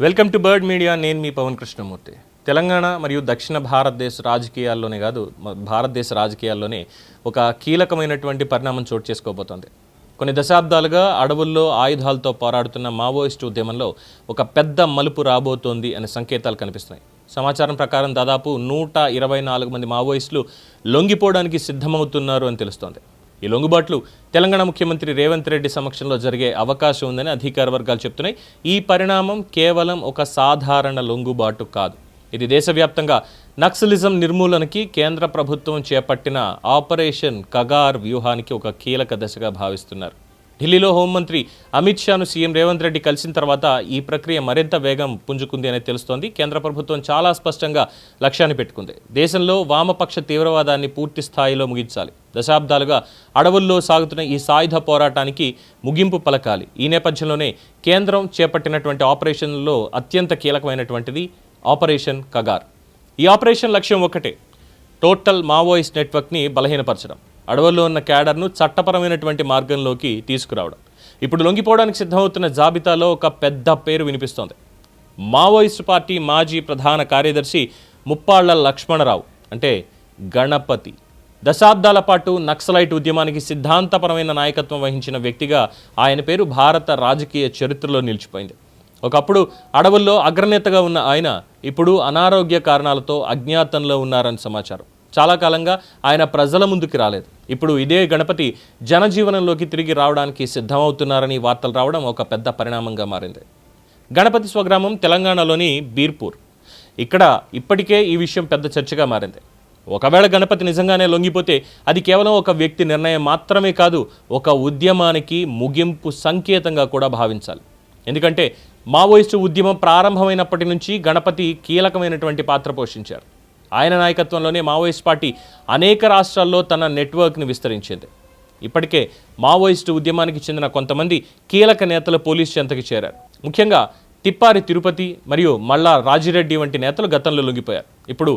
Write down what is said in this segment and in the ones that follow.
Welcome to bird media. నేను మీ పవన్ కృష్ణమూర్తి. తెలంగాణ మరియు దక్షిణ భారతదేశ రాజకీయాల్లోనే కాదు, భారతదేశ రాజకీయాల్లోనే ఒక కీలకమైనటువంటి పరిణామం చోటు చేసుకోబోతోంది. కొన్ని దశాబ్దాలుగా అడవుల్లో ఆయుధాలతో పోరాడుతున్న మావోయిస్టు ఉద్యమంలో ఒక పెద్ద మలుపు రాబోతోంది అనే సంకేతాలు కనిపిస్తున్నాయి. సమాచారం ప్రకారం దాదాపు 124 మంది మావోయిస్టులు లొంగిపోవడానికి సిద్ధమవుతున్నారు అని తెలుస్తోంది. ఈ లొంగుబాట్లు తెలంగాణ ముఖ్యమంత్రి రేవంత్ రెడ్డి సమక్షంలో జరిగే అవకాశం ఉందని అధికార వర్గాలు చెప్తున్నాయి. ఈ పరిణామం కేవలం ఒక సాధారణ లొంగుబాటు కాదు. ఇది దేశవ్యాప్తంగా నక్సలిజం నిర్మూలనకి కేంద్ర ప్రభుత్వం చేపట్టిన ఆపరేషన్ కగార్ వ్యూహానికి ఒక కీలక దశగా భావిస్తున్నారు. ఢిల్లీలో హోంమంత్రి అమిత్ షాను సీఎం రేవంత్ రెడ్డి కలిసిన తర్వాత ఈ ప్రక్రియ మరింత వేగం పుంజుకుంది అనేది తెలుస్తోంది. కేంద్ర ప్రభుత్వం చాలా స్పష్టంగా లక్ష్యాన్ని పెట్టుకుంది. దేశంలో వామపక్ష తీవ్రవాదాన్ని పూర్తి స్థాయిలో ముగించాలి. దశాబ్దాలుగా అడవుల్లో సాగుతున్న ఈ సాయుధ పోరాటానికి ముగింపు పలకాలి. ఈ నేపథ్యంలోనే కేంద్రం చేపట్టినటువంటి ఆపరేషన్లో అత్యంత కీలకమైనటువంటిది ఆపరేషన్ కగార్. ఈ ఆపరేషన్ లక్ష్యం ఒకటే, టోటల్ మావోయిస్ట్ నెట్వర్క్ని బలహీనపరచడం, అడవుల్లో ఉన్న క్యాడర్ను చట్టపరమైనటువంటి మార్గంలోకి తీసుకురావడం. ఇప్పుడు లొంగిపోవడానికి సిద్ధమవుతున్న జాబితాలో ఒక పెద్ద పేరు వినిపిస్తోంది. మావోయిస్టు పార్టీ మాజీ ప్రధాన కార్యదర్శి ముప్పాళ్ల లక్ష్మణరావు, అంటే గణపతి. దశాబ్దాల పాటు నక్సలైట్ ఉద్యమానికి సిద్ధాంతపరమైన నాయకత్వం వహించిన వ్యక్తిగా ఆయన పేరు భారత రాజకీయ చరిత్రలో నిలిచిపోయింది. ఒకప్పుడు అడవుల్లో అగ్రనేతగా ఉన్న ఆయన ఇప్పుడు అనారోగ్య కారణాలతో అజ్ఞాతంలో ఉన్నారని సమాచారం. చాలా కాలంగా ఆయన ప్రజల ముందుకు రాలేదు. ఇప్పుడు ఇదే గణపతి జనజీవనంలోకి తిరిగి రావడానికి సిద్ధమవుతున్నారని వార్తలు రావడం ఒక పెద్ద పరిణామంగా మారింది. గణపతి స్వగ్రామం తెలంగాణలోని బీర్పూర్. ఇక్కడ ఇప్పటికే ఈ విషయం పెద్ద చర్చగా మారింది. ఒకవేళ గణపతి నిజంగానే లొంగిపోతే అది కేవలం ఒక వ్యక్తి నిర్ణయం మాత్రమే కాదు, ఒక ఉద్యమానికి ముగింపు సంకేతంగా కూడా భావించాలి. ఎందుకంటే మావోయిస్టు ఉద్యమం ప్రారంభమైనప్పటి నుంచి గణపతి కీలకమైనటువంటి పాత్ర పోషించారు. ఆయన నాయకత్వంలోనే మావోయిస్ట్ పార్టీ అనేక రాష్ట్రాల్లో తన నెట్వర్క్ని విస్తరించింది. ఇప్పటికే మావోయిస్టు ఉద్యమానికి చెందిన కొంతమంది కీలక నేతలు పోలీసు చెంతకి చేరారు. ముఖ్యంగా తిప్పారి తిరుపతి మరియు మల్లా రాజిరెడ్డి వంటి నేతలు గతంలో లొంగిపోయారు. ఇప్పుడు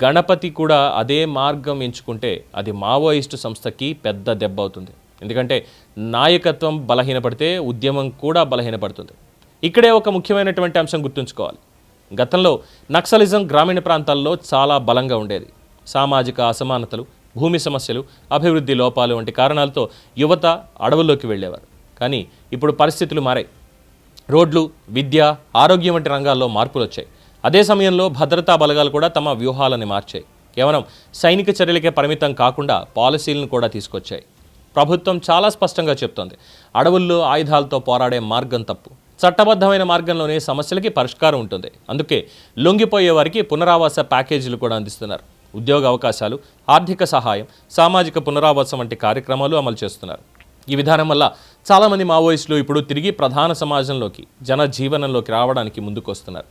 గణపతి కూడా అదే మార్గం ఎంచుకుంటే అది మావోయిస్టు సంస్థకి పెద్ద దెబ్బ అవుతుంది. ఎందుకంటే నాయకత్వం బలహీనపడితే ఉద్యమం కూడా బలహీనపడుతుంది. ఇక్కడే ఒక ముఖ్యమైనటువంటి అంశం గుర్తుంచుకోవాలి. గతంలో నక్సలిజం గ్రామీణ ప్రాంతాల్లో చాలా బలంగా ఉండేది. సామాజిక అసమానతలు, భూమి సమస్యలు, అభివృద్ధి లోపాలు వంటి కారణాలతో యువత అడవుల్లోకి వెళ్ళేవారు. కానీ ఇప్పుడు పరిస్థితులు మారాయి. రోడ్లు, విద్య, ఆరోగ్యం వంటి రంగాల్లో మార్పులు వచ్చాయి. అదే సమయంలో భద్రతా బలగాలు కూడా తమ వ్యూహాలను మార్చాయి. కేవలం సైనిక చర్యలకే పరిమితం కాకుండా పాలసీలను కూడా తీసుకొచ్చాయి. ప్రభుత్వం చాలా స్పష్టంగా చెప్తోంది, అడవుల్లో ఆయుధాలతో పోరాడే మార్గం తప్పు. చట్టబద్ధమైన మార్గంలోనే సమస్యలకి పరిష్కారం ఉంటుంది. అందుకే లొంగిపోయే వారికి పునరావాస ప్యాకేజీలు కూడా అందిస్తున్నారు. ఉద్యోగ అవకాశాలు, ఆర్థిక సహాయం, సామాజిక పునరావాసం వంటి కార్యక్రమాలు అమలు చేస్తున్నారు. ఈ విధానం వల్ల చాలామంది మావోయిస్టులు ఇప్పుడు తిరిగి ప్రధాన సమాజంలోకి, జనజీవనంలోకి రావడానికి ముందుకు వస్తున్నారు.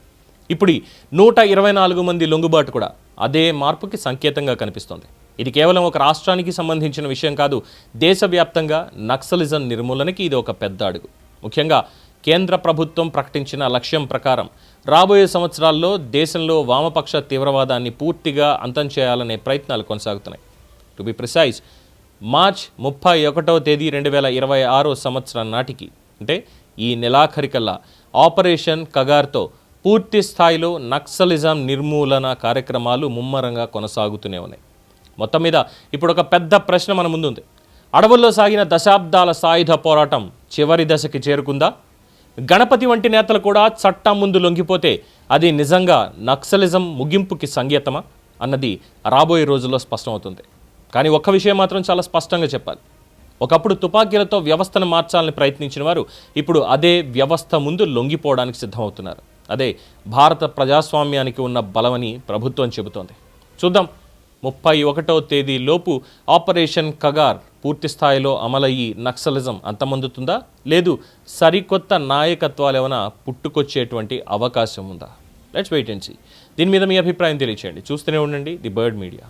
ఇప్పుడు 124 మంది లొంగుబాటు కూడా అదే మార్పుకి సంకేతంగా కనిపిస్తోంది. ఇది కేవలం ఒక రాష్ట్రానికి సంబంధించిన విషయం కాదు, దేశవ్యాప్తంగా నక్సలిజం నిర్మూలనకి ఇది ఒక పెద్ద అడుగు. ముఖ్యంగా కేంద్ర ప్రభుత్వం ప్రకటించిన లక్ష్యం ప్రకారం రాబోయే సంవత్సరాల్లో దేశంలో వామపక్ష తీవ్రవాదాన్ని పూర్తిగా అంతం చేయాలనే ప్రయత్నాలు కొనసాగుతున్నాయి. టు బి ప్రిసైజ్, మార్చ్ 31వ తేదీ 2026 సంవత్సరం నాటికి, అంటే ఈ నెలాఖరికల్లా ఆపరేషన్ కగార్తో పూర్తి స్థాయిలో నక్సలిజం నిర్మూలన కార్యక్రమాలు ముమ్మరంగా కొనసాగుతూనే ఉన్నాయి. మొత్తం మీద ఇప్పుడు ఒక పెద్ద ప్రశ్న మన ముందుంది. అడవుల్లో సాగిన దశాబ్దాల సాయుధ పోరాటం చివరి దశకి చేరుకుందా? గణపతి వంటి నేతలు కూడా చట్టం ముందు లొంగిపోతే అది నిజంగా నక్సలిజం ముగింపుకి సంకేతమా అన్నది రాబోయే రోజుల్లో స్పష్టమవుతుంది. కానీ ఒక్క విషయం మాత్రం చాలా స్పష్టంగా చెప్పాలి. ఒకప్పుడు తుపాకీలతో వ్యవస్థను మార్చాలని ప్రయత్నించిన వారు ఇప్పుడు అదే వ్యవస్థ ముందు లొంగిపోవడానికి సిద్ధమవుతున్నారు. అదే భారత ప్రజాస్వామ్యానికి ఉన్న బలమని ప్రభుత్వం చెబుతోంది. చూద్దాం, 31వ తేదీ లోపు ఆపరేషన్ కగార్ పూర్తి స్థాయిలో అమలయ్యి నక్సలిజం అంతమొందుతుందా, లేదు సరికొత్త నాయకత్వాలు ఏమైనా పుట్టుకొచ్చేటువంటి అవకాశం ఉందా? Let's wait and see. దీని మీద మీ అభిప్రాయం తెలియచేయండి. చూస్తూనే ఉండండి ది బర్డ్ మీడియా.